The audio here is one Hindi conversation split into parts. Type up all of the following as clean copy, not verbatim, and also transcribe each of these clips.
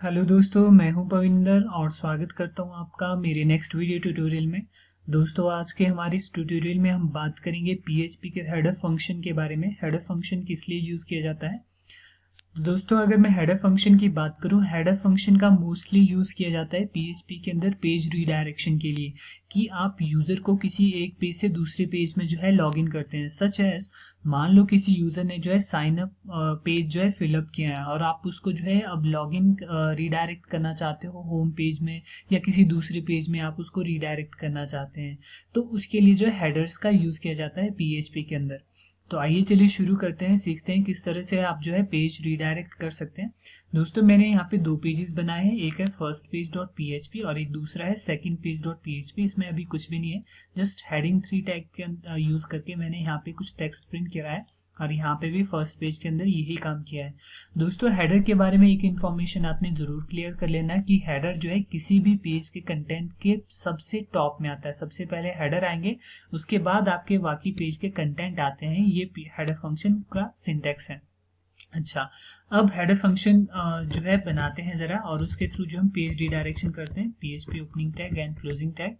हेलो दोस्तों, मैं हूं पविंदर और स्वागत करता हूं आपका मेरे नेक्स्ट वीडियो ट्यूटोरियल में। दोस्तों, आज के हमारे इस ट्यूटोरियल में हम बात करेंगे पीएचपी के हेडर फंक्शन के बारे में। हेडर फंक्शन किस लिए यूज़ किया जाता है। दोस्तों, अगर मैं हेडर फंक्शन की बात करूं, हेडर फंक्शन का मोस्टली यूज़ किया जाता है पीएचपी के अंदर पेज रीडायरेक्शन के लिए, कि आप यूज़र को किसी एक पेज से दूसरे पेज में जो है लॉगिन करते हैं। सच एज मान लो किसी यूज़र ने जो है साइन अप पेज जो है फिलअप किया है और आप उसको जो है अब लॉगिन रीडायरेक्ट करना चाहते हो होम पेज में या किसी दूसरे पेज में आप उसको रीडायरेक्ट करना चाहते हैं, तो उसके लिए जो है हेडर्स का यूज़ किया जाता है पीएचपी के अंदर। तो आइए चलिए शुरू करते हैं, सीखते हैं किस तरह से आप जो है पेज रीडायरेक्ट कर सकते हैं। दोस्तों, मैंने यहाँ पे दो पेजेस बनाए हैं, एक है फर्स्ट पेज डॉट पीएचपी और एक दूसरा है सेकंड पेज डॉट पीएचपी। इसमें अभी कुछ भी नहीं है, जस्ट हेडिंग 3 टैग के यूज करके मैंने यहाँ पे कुछ टेक्स्ट प्रिंट किया है और यहाँ पे भी फर्स्ट पेज के अंदर यही काम किया है। दोस्तों, हेडर के बारे में एक इन्फॉर्मेशन आपने जरूर क्लियर कर लेना है कि हेडर जो है किसी भी पेज के कंटेंट के सबसे टॉप में आता है। सबसे पहले हेडर आएंगे, उसके बाद आपके बाकी पेज के कंटेंट आते हैं। ये हेडर फंक्शन का सिंटेक्स है। अच्छा, अब हेडर फंक्शन जो है बनाते हैं जरा, और उसके थ्रू जो हम पेज रिडायरेक्शन करते हैं, PHP opening tag and closing tag.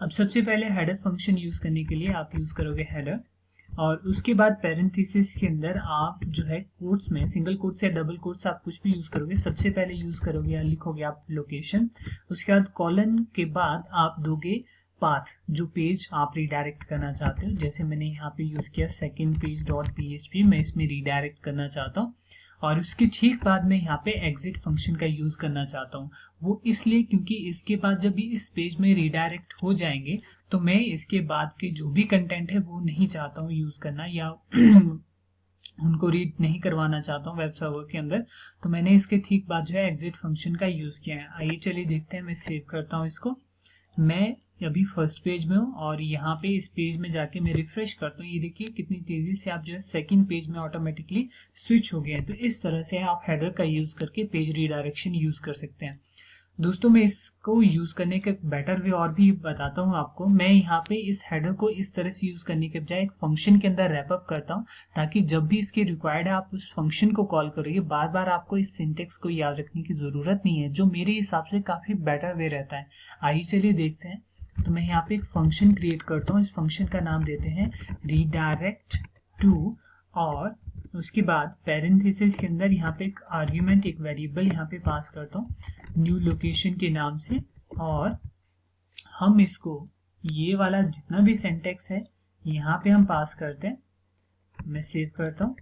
अब सबसे पहले हेडर फंक्शन यूज करने के लिए आप यूज करोगे हेडर, और उसके बाद पैरेंथेसिस के अंदर आप जो है कोट्स में सिंगल कोट्स या डबल कोट्स आप कुछ भी यूज करोगे। सबसे पहले यूज करोगे या लिखोगे आप लोकेशन, उसके बाद कॉलन के बाद आप दोगे पाथ, जो पेज आप रिडायरेक्ट करना चाहते हो। जैसे मैंने यहाँ पे यूज किया सेकंड पेज डॉट पीएचपी, मैं इसमें रिडायरेक्ट करना चाहता हूँ। और उसके ठीक बाद में यहाँ पे एग्जिट फंक्शन का यूज करना चाहता हूँ। वो इसलिए क्योंकि इसके बाद जब भी इस पेज में रिडायरेक्ट हो जाएंगे तो मैं इसके बाद के जो भी कंटेंट है वो नहीं चाहता हूँ यूज करना, या उनको रीड नहीं करवाना चाहता हूँ वेब सर्वर के अंदर। तो मैंने इसके ठीक बाद जो है एग्जिट फंक्शन का यूज किया है। आइए चलिए देखते हैं, मैं सेव करता हूँ इसको। मैं अभी फर्स्ट पेज में हूँ और यहाँ पे इस पेज में जाके मैं रिफ्रेश करता हूँ। ये देखिए कितनी तेजी से आप जो है सेकंड पेज में ऑटोमेटिकली स्विच हो गए हैं। तो इस तरह से आप हेडर का यूज करके पेज रिडायरेक्शन यूज कर सकते हैं। दोस्तों, मैं इसको यूज करने का बेटर वे और भी बताता हूँ आपको। मैं यहाँ पे इस हेडर को इस तरह से यूज करने के बजाय एक फंक्शन के अंदर रैप अप करता हूँ, ताकि जब भी इसके रिक्वायर्ड है आप उस फंक्शन को कॉल करोगे, बार बार आपको इस सिंटेक्स को याद रखने की जरूरत नहीं है, जो मेरे हिसाब से काफी बेटर वे रहता है। आइए चलिए देखते हैं। तो मैं यहाँ पे एक फंक्शन क्रिएट करता हूँ। इस फंक्शन का नाम देते हैं रिडायरेक्ट टू, और उसके बाद पैरेंथेसिस के अंदर यहाँ पे एक आर्ग्यूमेंट, एक वेरिएबल यहाँ पे पास करता हूँ न्यू लोकेशन के नाम से। और हम इसको ये वाला जितना भी सिंटेक्स है यहाँ पे हम पास करते हैं। मैं सेव करता हूँ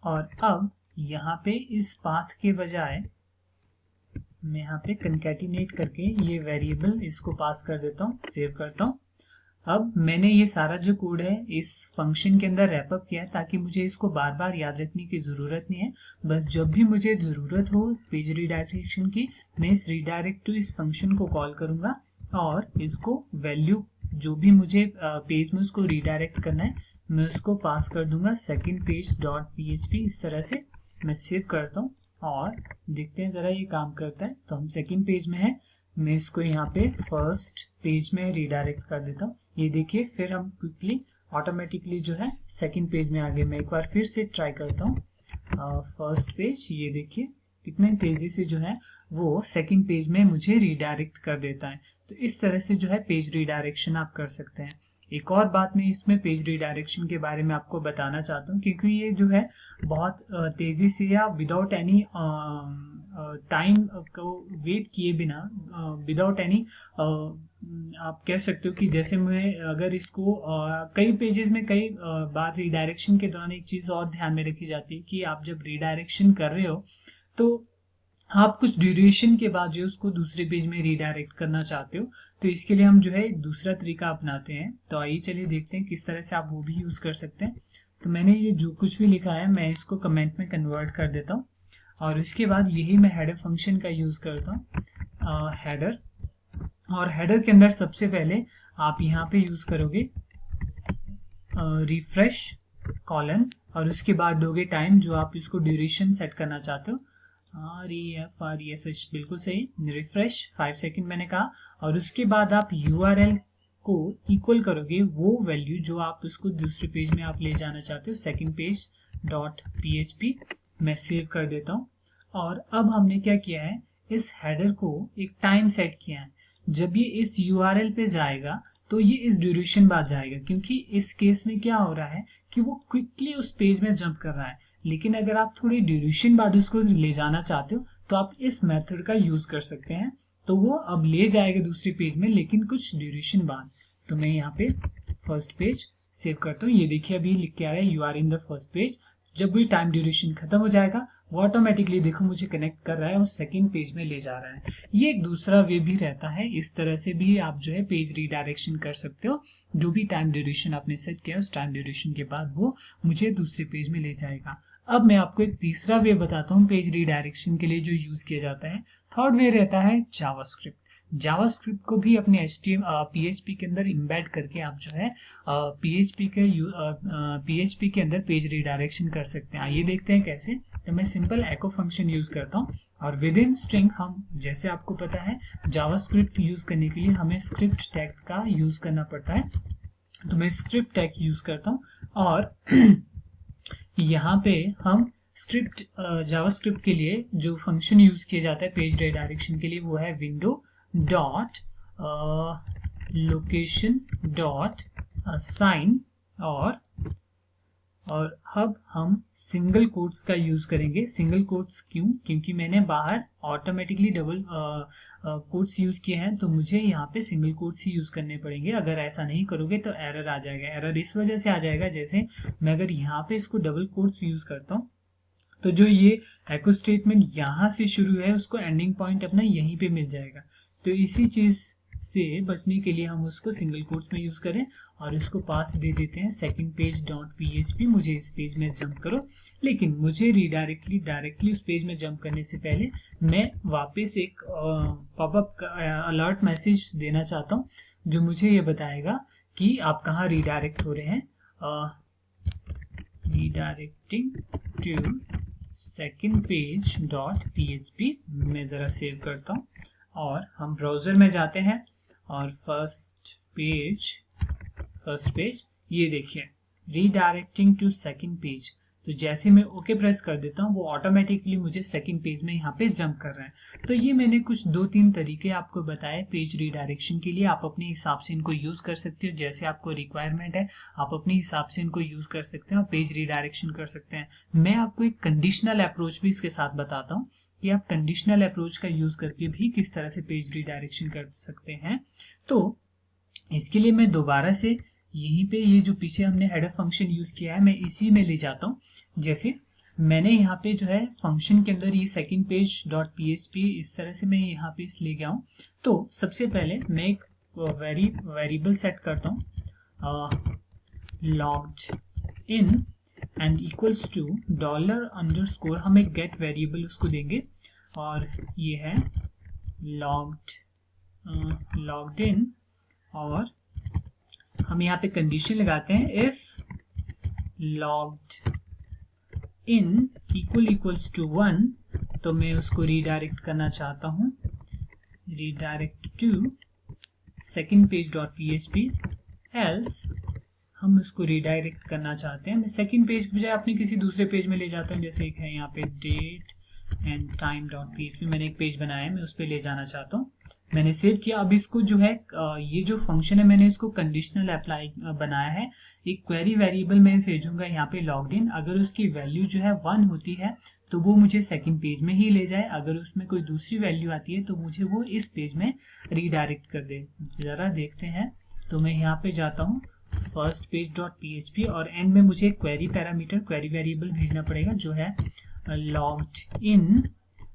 और अब यहाँ पे इस पाथ के बजाय मैं यहाँ पे कंकैटिनेट करके ये वेरिएबल इसको पास कर देता हूँ, सेव करता हूँ। अब मैंने ये सारा जो कोड है इस फंक्शन के अंदर रैप अप किया है, ताकि मुझे इसको बार बार याद रखने की ज़रूरत नहीं है। बस जब भी मुझे ज़रूरत हो पेज रिडायरेक्शन की, मैं इस रिडायरेक्ट टू इस फंक्शन को कॉल करूँगा और इसको वैल्यू जो भी मुझे पेज में उसको रिडायरेक्ट करना है मैं उसको पास कर दूंगा सेकंड पेज डॉट पीएचपी। इस तरह से मैं सेव करता हूँ और देखते हैं ज़रा ये काम करता है। तो हम सेकंड पेज में है, मैं इसको यहाँ पे फर्स्ट पेज में रिडायरेक्ट कर देता हूँ। ये देखिए, फिर हम क्विकली ऑटोमेटिकली जो है सेकंड पेज में आ गए। मैं एक बार फिर से ट्राई करता हूँ फर्स्ट पेज। ये देखिए कितने तेजी से जो है वो सेकंड पेज में मुझे रिडायरेक्ट कर देता है। तो इस तरह से जो है पेज रिडायरेक्शन आप कर सकते हैं। एक और बात मैं इसमें पेज रिडायरेक्शन के बारे में आपको बताना चाहता हूँ, क्योंकि ये जो है बहुत तेजी से या विदाउट एनी टाइम को वेट किए बिना, विदाउट एनी आप कह सकते हो कि जैसे मैं अगर इसको कई पेजेस में कई बार रिडायरेक्शन के दौरान एक चीज़ और ध्यान में रखी जाती है कि आप जब रिडायरेक्शन कर रहे हो तो आप कुछ ड्यूरेशन के बाद जो उसको दूसरे पेज में रिडायरेक्ट करना चाहते हो, तो इसके लिए हम जो है दूसरा तरीका अपनाते हैं। तो आइए चलिए देखते हैं किस तरह से आप वो भी यूज कर सकते हैं। तो मैंने ये जो कुछ भी लिखा है मैं इसको कमेंट में कन्वर्ट कर देता हूँ और उसके बाद यही मैं हेडर फंक्शन का यूज करता हूँ हेडर। और हेडर के अंदर सबसे पहले आप यहाँ पे यूज करोगे रिफ्रेश कॉलन, और उसके बाद दोगे टाइम, जो आप इसको ड्यूरेशन सेट करना चाहते हो। REFRESH बिल्कुल सही, रिफ्रेश 5 सेकंड मैंने कहा। और उसके बाद आप URL को इक्वल करोगे वो वैल्यू जो आप उसको दूसरे पेज में आप ले जाना चाहते हो, सेकंड पेज डॉट PHP। मैं सेव कर देता हूँ। और अब हमने क्या किया है, इस हेडर को एक टाइम सेट किया है। जब ये इस URL पे जाएगा तो ये इस ड्यूरेशन बाद जाएगा, क्योंकि इस केस में क्या हो रहा है कि वो क्विकली उस पेज में जंप कर रहा है। लेकिन अगर आप थोड़ी ड्यूरेशन बाद उसको ले जाना चाहते हो तो आप इस मेथड का यूज कर सकते हैं। तो वो अब ले जाएगा दूसरी पेज में, लेकिन कुछ ड्यूरेशन बाद। तो मैं यहाँ पे फर्स्ट पेज सेव करता हूँ। ये देखिए अभी लिख के आ रहा है you are in the first page. जब भी टाइम ड्यूरेशन खत्म हो जाएगा वो ऑटोमेटिकली देखो मुझे कनेक्ट कर रहा है और सेकंड पेज में ले जा रहा है। ये एक दूसरा वे भी रहता है। इस तरह से भी आप जो है पेज रीडायरेक्शन कर सकते हो। जो भी टाइम ड्यूरेशन आपने सेट किया उस टाइम ड्यूरेशन के बाद वो मुझे दूसरे पेज में ले जाएगा। अब मैं आपको एक तीसरा वे बताता हूँ पेज रीडायरेक्शन के लिए जो यूज किया जाता है। थर्ड वे रहता है जावास्क्रिप्ट। जावास्क्रिप्ट को भी अपने PHP के अंदर इम्बेड करके आप जो है PHP के अंदर पेज रीडायरेक्शन कर सकते हैं। आइए देखते हैं कैसे। तो मैं सिंपल एको फंक्शन यूज करता हूँ और विद इन स्ट्रिंग हम, जैसे आपको पता है जावास्क्रिप्ट यूज करने के लिए हमें स्क्रिप्ट टैग का यूज करना पड़ता है। तो मैं स्क्रिप्ट टैग यूज करता हूँ और यहाँ पे हम स्क्रिप्ट जावास्क्रिप्ट के लिए जो फंक्शन यूज किया जाता है पेज रीडायरेक्शन के लिए वो है window dot location dot assign और अब हम सिंगल कोट्स का यूज करेंगे। सिंगल कोट्स क्यों? क्योंकि मैंने बाहर ऑटोमेटिकली डबल कोट्स यूज किए हैं, तो मुझे यहाँ पे सिंगल कोट्स ही यूज करने पड़ेंगे। अगर ऐसा नहीं करोगे तो एरर आ जाएगा। एरर इस वजह से आ जाएगा, जैसे मैं अगर यहाँ पे इसको डबल कोट्स यूज करता हूँ तो जो ये एको स्टेटमेंट यहाँ से शुरू है उसको एंडिंग पॉइंट अपना यहीं पे मिल जाएगा। तो इसी चीज से बचने के लिए हम उसको सिंगल कोट्स में यूज करें और इसको पास दे देते हैं सेकंड पेज डॉट PHP। मुझे इस पेज में जंप करो, लेकिन मुझे डायरेक्टली उस पेज में जंप करने से पहले मैं वापस एक पॉपअप अलर्ट मैसेज देना चाहता हूँ जो मुझे ये बताएगा कि आप कहाँ रीडायरेक्ट हो रहे हैं। Redirecting to second page dot PHP। मैं जरा सेव करता हूँ और हम ब्राउजर में जाते हैं और फर्स्ट पेज ये देखिए रीडायरेक्टिंग टू सेकंड पेज। तो जैसे मैं ओके प्रेस कर देता हूँ वो ऑटोमेटिकली मुझे सेकंड पेज में यहाँ पे जंप कर रहा है। तो ये मैंने कुछ 2-3 तरीके आपको बताए पेज रीडायरेक्शन के लिए। आप अपने हिसाब से इनको यूज कर सकते हो, जैसे आपको रिक्वायरमेंट है आप अपने हिसाब से इनको यूज कर सकते हैं और पेज रीडायरेक्शन कर सकते हैं। मैं आपको एक कंडीशनल अप्रोच भी इसके साथ बताता हूँ कि आप कंडीशनल अप्रोच का यूज करके भी किस तरह से पेज रीडायरेक्शन कर सकते हैं। तो इसके लिए मैं दोबारा से यहीं पे ये जो पीछे हमने हेडर फंक्शन यूज किया है मैं इसी में ले जाता हूँ। जैसे मैंने यहाँ पे जो है फंक्शन के अंदर ये सेकंड पेज डॉट PHP इस तरह से मैं यहाँ पे ले गया हूँ। तो सबसे पहले मैं एक वेरिएबल सेट करता हूँ logged in and equals to $_ हम एक गेट वेरिएबल उसको देंगे और ये है लॉग्ड इन और हम यहाँ पे कंडीशन लगाते हैं if logged in equals to 1 तो मैं उसको रीडायरेक्ट करना चाहता हूँ redirect to second page dot PHP। Else हम उसको रीडायरेक्ट करना चाहते हैं मैं सेकंड पेज के बजाय अपने किसी दूसरे पेज में ले जाता हूँ। जैसे एक है यहाँ पे date and time dot PHP मैंने एक पेज बनाया है मैं उस पर ले जाना चाहता हूँ। मैंने सेव किया। अब इसको जो है ये जो फंक्शन है मैंने इसको कंडीशनल अप्लाई बनाया है। एक क्वेरी वेरिएबल मैं भेजूंगा यहाँ पे लॉग्ड इन। अगर उसकी वैल्यू जो है 1 होती है तो वो मुझे सेकंड पेज में ही ले जाए। अगर उसमें कोई दूसरी वैल्यू आती है तो मुझे वो इस पेज में रीडायरेक्ट कर दे। जरा देखते हैं। तो मैं यहाँ पे जाता हूँ फर्स्ट पेज डॉट PHP और एंड में मुझे क्वेरी पैरामीटर क्वेरी वेरिएबल भेजना पड़ेगा जो है logged in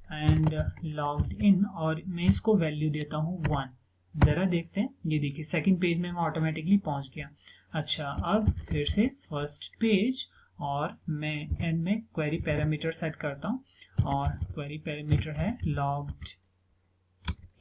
and logged in और मैं इसको वैल्यू देता हूँ 1। जरा देखते हैं। ये देखिए सेकंड पेज में मैं ऑटोमेटिकली पहुंच गया। अच्छा अब फिर से फर्स्ट पेज और मैं एंड में क्वेरी पैरामीटर सेट करता हूँ और क्वेरी पैरामीटर है लॉग्ड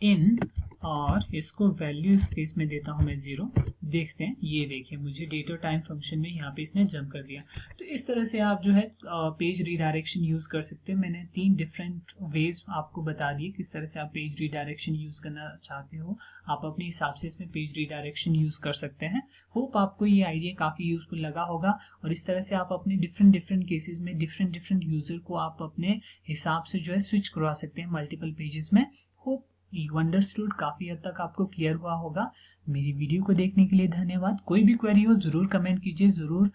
इन और इसको वैल्यू इस केस में देता हूं मैं 0। देखते हैं, ये देखिए मुझे डेट और टाइम फंक्शन में यहाँ पे इसने जंप कर दिया। तो इस तरह से आप जो है पेज रीडायरेक्शन यूज कर सकते हैं। मैंने 3 डिफरेंट वेज आपको बता दिए किस तरह से आप पेज रीडायरेक्शन यूज करना चाहते हो। आप अपने हिसाब से इसमें पेज रीडायरेक्शन यूज कर सकते हैं। होप आपको ये आइडिया काफी यूजफुल लगा होगा और इस तरह से आप अपने डिफरेंट केसेस में डिफरेंट यूजर को आप अपने हिसाब से जो है स्विच करवा सकते हैं मल्टीपल पेजेस में। होप यू अंडरस्टूड, काफी हद तक आपको क्लियर हुआ होगा। मेरी वीडियो को देखने के लिए धन्यवाद। कोई भी क्वेरी हो जरूर कमेंट कीजिए, जरूर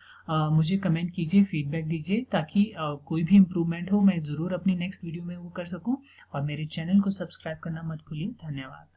मुझे कमेंट कीजिए, फीडबैक दीजिए ताकि कोई भी इम्प्रूवमेंट हो मैं जरूर अपनी नेक्स्ट वीडियो में वो कर सकूं। और मेरे चैनल को सब्सक्राइब करना मत भूलिए। धन्यवाद।